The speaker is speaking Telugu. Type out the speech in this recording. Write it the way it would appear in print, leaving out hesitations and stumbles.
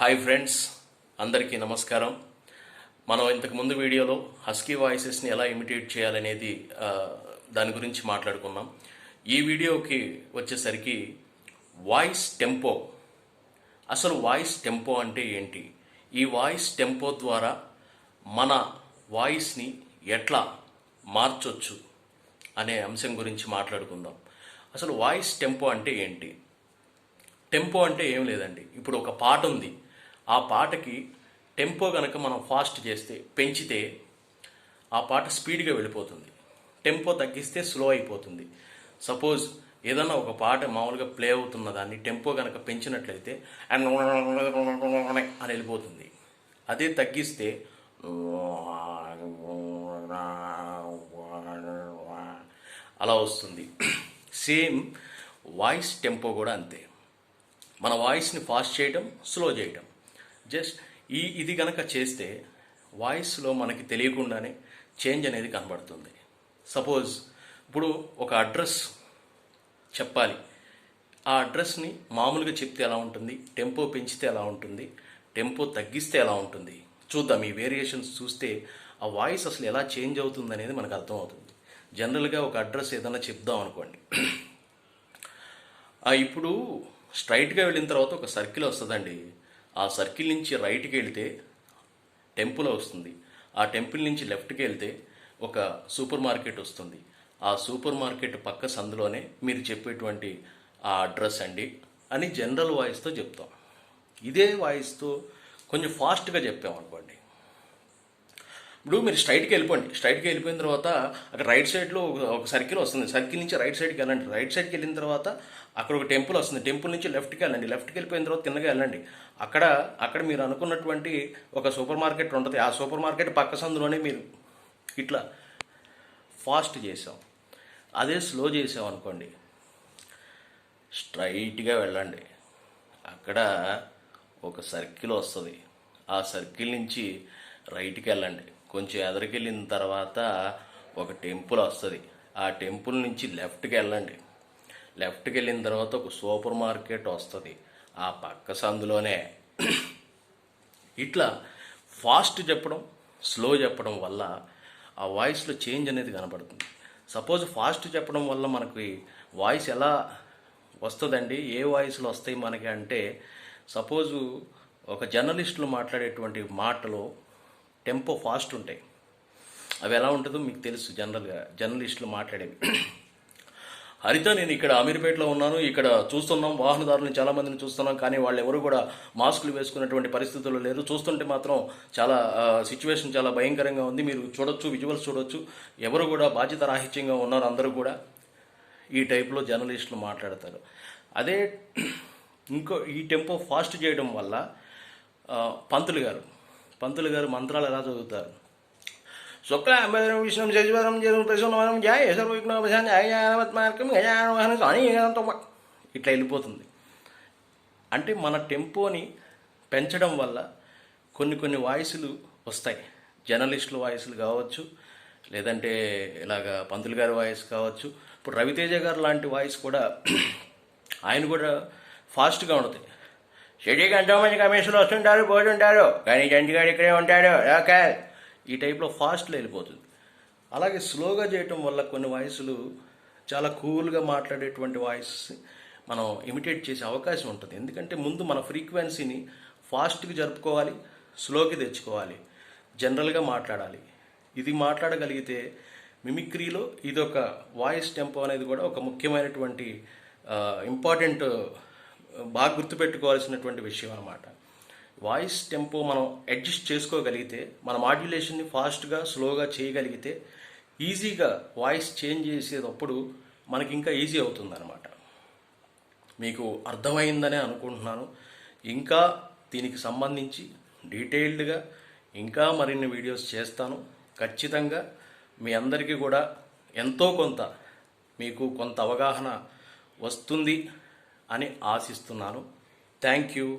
హాయ్ ఫ్రెండ్స్, అందరికీ నమస్కారం. మనం ఇంతకు ముందు వీడియోలో హస్కీ వాయిసెస్ని ఎలా ఇమిటేట్ చేయాలనేది దాని గురించి మాట్లాడుకున్నాం. ఈ వీడియోకి వచ్చేసరికి వాయిస్ టెంపో. అసలు వాయిస్ టెంపో అంటే ఏంటి, ఈ వాయిస్ టెంపో ద్వారా మన వాయిస్ని ఎట్లా మార్చొచ్చు అనే అంశం గురించి మాట్లాడుకుందాం. అసలు వాయిస్ టెంపో అంటే ఏంటి? టెంపో అంటే ఏం లేదండి, ఇప్పుడు ఒక పాట ఉంది, ఆ పాటకి టెంపో కనుక మనం ఫాస్ట్ చేస్తే, పెంచితే ఆ పాట స్పీడ్గా వెళ్ళిపోతుంది. టెంపో తగ్గిస్తే స్లో అయిపోతుంది. సపోజ్ ఏదన్నా ఒక పాట మామూలుగా ప్లే అవుతున్న దాన్ని టెంపో కనుక పెంచినట్లయితే అని వెళ్ళిపోతుంది. అదే తగ్గిస్తే అలా వస్తుంది. సేమ్ వాయిస్ టెంపో కూడా అంతే. మన వాయిస్ని ఫాస్ట్ చేయటం, స్లో చేయటం, జస్ట్ ఇది కనుక చేస్తే వాయిస్లో మనకి తెలియకుండానే చేంజ్ అనేది కనబడుతుంది. సపోజ్ ఇప్పుడు ఒక అడ్రస్ చెప్పాలి, ఆ అడ్రస్ని మామూలుగా చెప్తే ఎలా ఉంటుంది, టెంపో పెంచితే ఎలా ఉంటుంది, టెంపో తగ్గిస్తే ఎలా ఉంటుంది చూద్దాం. ఈ వేరియేషన్స్ చూస్తే ఆ వాయిస్ అసలు ఎలా చేంజ్ అవుతుంది అనేది మనకు అర్థమవుతుంది. జనరల్గా ఒక అడ్రస్ ఏదైనా చెప్దాం అనుకోండి, ఇప్పుడు స్ట్రైట్గా వెళ్ళిన తర్వాత ఒక సర్కిల్ వస్తుందండి. ఆ సర్కిల్ నుంచి రైట్కి వెళ్తే టెంపుల్ వస్తుంది. ఆ టెంపుల్ నుంచి లెఫ్ట్కి వెళ్తే ఒక సూపర్ మార్కెట్ వస్తుంది. ఆ సూపర్ మార్కెట్ పక్క సందులోనే మీరు చెప్పేటువంటి ఆ అడ్రస్ అండి అని జనరల్ వాయిస్తో చెప్తాం. ఇదే వాయిస్తో కొంచెం ఫాస్ట్గా చెప్పామనుకోండి, ఇప్పుడు మీరు స్ట్రైట్కి వెళ్ళిపోండి. స్ట్రైట్కి వెళ్ళిపోయిన తర్వాత అక్కడ రైట్ సైడ్లో ఒక సర్కిల్ వస్తుంది. సర్కిల్ నుంచి రైట్ సైడ్కి వెళ్ళండి. రైట్ సైడ్కి వెళ్ళిన తర్వాత అక్కడ ఒక టెంపుల్ వస్తుంది. టెంపుల్ నుంచి లెఫ్ట్కి వెళ్ళండి. లెఫ్ట్కి వెళ్ళిపోయిన తర్వాత కిందకి వెళ్ళండి. అక్కడ మీరు అనుకున్నటువంటి ఒక సూపర్ మార్కెట్ ఉంటుంది. ఆ సూపర్ మార్కెట్ పక్క సందులోనే మీరు ఇట్లా ఫాస్ట్ చేసాం. అదే స్లో చేసాం అనుకోండి, స్ట్రైట్గా వెళ్ళండి, అక్కడ ఒక సర్కిల్ వస్తుంది. ఆ సర్కిల్ నుంచి రైట్కి వెళ్ళండి. కొంచెం ఎదరికి వెళ్ళిన తర్వాత ఒక టెంపుల్ వస్తుంది. ఆ టెంపుల్ నుంచి లెఫ్ట్కి వెళ్ళండి. లెఫ్ట్కి వెళ్ళిన తర్వాత ఒక సూపర్ మార్కెట్ వస్తుంది ఆ పక్క సందులోనే. ఇట్లా ఫాస్ట్ చెప్పడం, స్లో చెప్పడం వల్ల ఆ వాయిస్లో చేంజ్ అనేది కనబడుతుంది. సపోజ్ ఫాస్ట్ చెప్పడం వల్ల మనకి వాయిస్ ఎలా వస్తుందండి, ఏ వాయిస్లో వస్తాయి మనకి అంటే, సపోజు ఒక జర్నలిస్టులు మాట్లాడేటువంటి మాటలు టెంపో ఫాస్ట్ ఉంటాయి. అవి ఎలా ఉంటుందో మీకు తెలుసు. జనరల్గా జర్నలిస్టులు మాట్లాడేవి, హరిత నేను ఇక్కడ అమీర్పేటలో ఉన్నాను, ఇక్కడ చూస్తున్నాం వాహనదారులను చాలామందిని చూస్తున్నాం, కానీ వాళ్ళు ఎవరు కూడా మాస్కులు వేసుకున్నటువంటి పరిస్థితుల్లో లేరు. చూస్తుంటే మాత్రం చాలా సిచ్యువేషన్ చాలా భయంకరంగా ఉంది. మీరు చూడొచ్చు, విజువల్స్ చూడొచ్చు, ఎవరు కూడా బాధ్యత రాహిత్యంగా ఉన్నారు అందరూ కూడా. ఈ టైప్లో జర్నలిస్టులు మాట్లాడతారు. అదే ఈ టెంపో ఫాస్ట్ చేయడం వల్ల పంతులు గారు మంత్రాలు ఎలా చదువుతారు, శుక్లాంబరం విష్ణు శశివరం ప్రసన్నవనం జాయ సర్వవిఘ్నోపశాంతి మార్గం ఇట్లా వెళ్ళిపోతుంది. అంటే మన టెంపోని పెంచడం వల్ల కొన్ని వాయిస్లు వస్తాయి. జర్నలిస్టుల వాయిస్లు కావచ్చు, లేదంటే ఇలాగా పంతులు గారి వాయిస్ కావచ్చు. ఇప్పుడు రవితేజ గారు లాంటి వాయిస్ కూడా ఆయన కూడా ఫాస్ట్గా ఉంటుంది. షెడ్యూకి ఎంతో మంది కమిషన్లు వస్తుంటారు, పోతుంటారు, కానీ జంటిగాడు ఇక్కడే ఉంటాడు ఓకే, ఈ టైప్లో ఫాస్ట్లో వెళ్ళిపోతుంది. అలాగే స్లోగా చేయటం వల్ల కొన్ని వాయిస్లు చాలా కూల్గా మాట్లాడేటువంటి వాయిస్ మనం ఇమిటేట్ చేసే అవకాశం ఉంటుంది. ఎందుకంటే ముందు మన ఫ్రీక్వెన్సీని ఫాస్ట్కి జరుపుకోవాలి, స్లోకి తెచ్చుకోవాలి, జనరల్గా మాట్లాడాలి. ఇది మాట్లాడగలిగితే మిమిక్రీలో ఇదొక వాయిస్ టెంపో అనేది కూడా ఒక ముఖ్యమైనటువంటి ఇంపార్టెంట్, బాగా గుర్తుపెట్టుకోవాల్సినటువంటి విషయం అన్నమాట. వాయిస్ టెంపో మనం అడ్జస్ట్ చేసుకోగలిగితే, మన మాడ్యులేషన్ని ఫాస్ట్గా స్లోగా చేయగలిగితే ఈజీగా వాయిస్ చేంజ్ చేసేటప్పుడు మనకి ఇంకా ఈజీ అవుతుందన్నమాట. మీకు అర్థమైందనే అనుకుంటున్నాను. ఇంకా దీనికి సంబంధించి డీటెయిల్డ్గా ఇంకా మరిన్ని వీడియోస్ చేస్తాను. ఖచ్చితంగా మీ అందరికీ కూడా ఎంతో కొంత మీకు కొంత అవగాహన వస్తుంది అని ఆశిస్తున్నాను. Thank you.